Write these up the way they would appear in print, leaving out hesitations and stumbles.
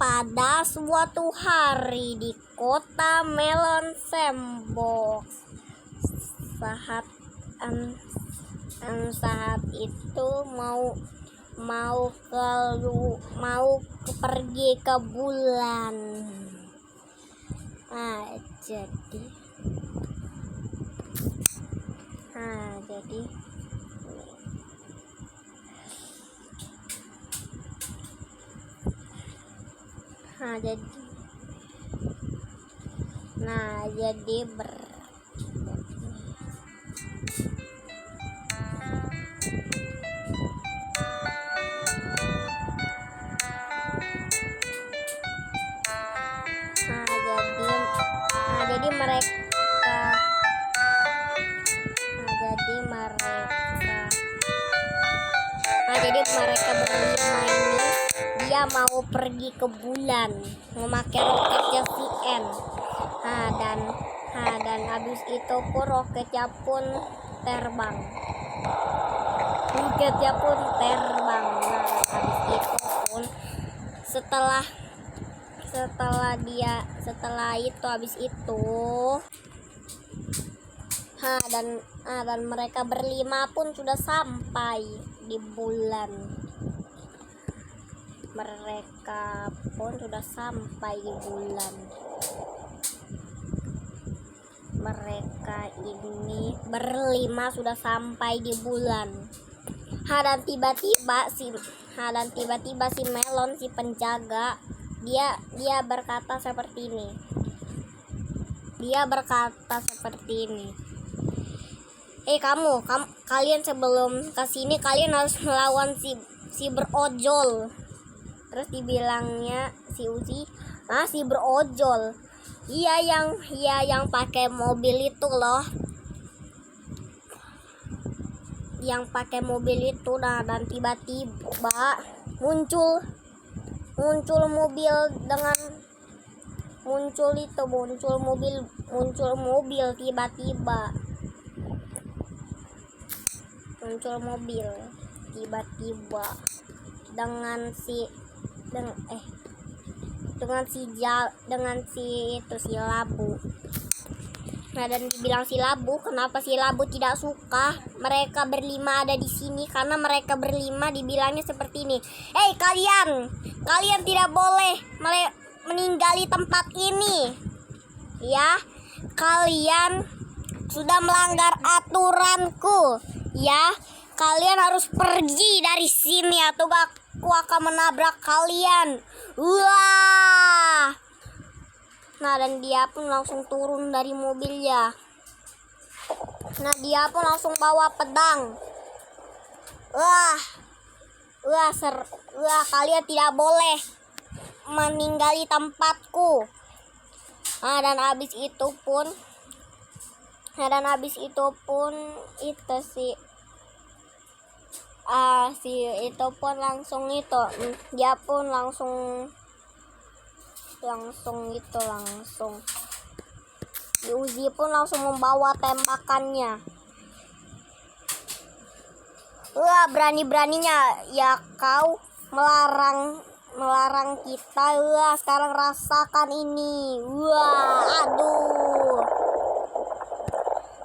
pada suatu hari di kota Melon Sandbox. Saat itu mau pergi ke bulan. Jadi mereka berlima ini dia mau pergi ke bulan memakai roketnya VN. Dan habis itu pun roketnya pun terbang. Habis itu pun setelah dan mereka berlima pun sudah sampai di bulan. Mereka ini berlima sudah sampai di bulan. Dan tiba-tiba si Melon, si penjaga, dia berkata seperti ini. Kalian sebelum kesini kalian harus melawan si berojol. Terus dibilangnya si Uzi, si berojol. Iya yang pakai mobil itu loh. Yang pakai mobil itu. Dan tiba-tiba muncul mobil dengan muncul mobil tiba-tiba dengan si Labu. Dan dibilang si Labu, kenapa si Labu tidak suka mereka berlima ada di sini? Karena mereka berlima dibilangnya seperti ini. Kalian tidak boleh meninggali tempat ini. Ya, kalian sudah melanggar aturanku. Ya, kalian harus pergi dari sini atau aku akan menabrak kalian. Wah. Dan dia pun langsung turun dari mobilnya. Dia pun langsung bawa pedang. Wah, kalian tidak boleh meninggali tempatku. Dan habis itu pun dia pun langsung si Uzi pun langsung membawa tembakannya. Berani-beraninya ya kau melarang kita. Sekarang rasakan ini. Aduh.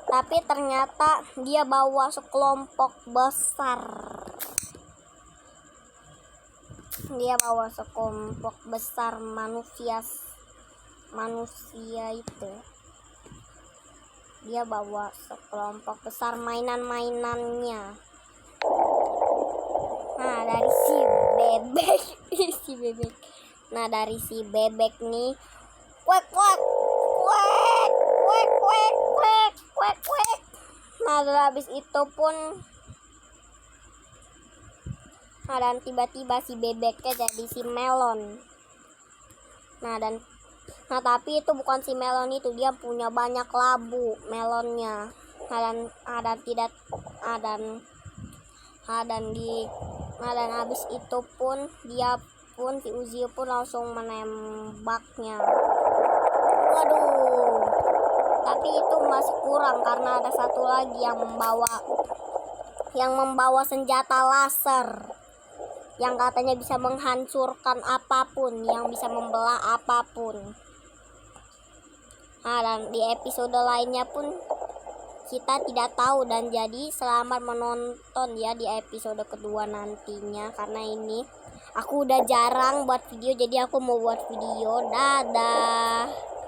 Tapi ternyata dia bawa sekelompok besar manusia itu. Dia bawa sekelompok besar mainan-mainannya. Dari si bebek dari si bebek nih, kuek. Habis itu pun dan tiba-tiba si bebeknya jadi si Melon. Tapi itu bukan si Melon itu, dia punya banyak labu melonnya. Dan habis itu pun si Uzi pun langsung menembaknya. Waduh. Tapi itu masih kurang karena ada satu lagi yang membawa senjata laser. yang katanya bisa menghancurkan apapun, yang bisa membelah apapun. Nah, dan di episode lainnya pun kita tidak tahu, dan jadi selamat menonton ya di episode kedua nantinya, karena ini aku udah jarang buat video, jadi aku mau buat video. Dadah.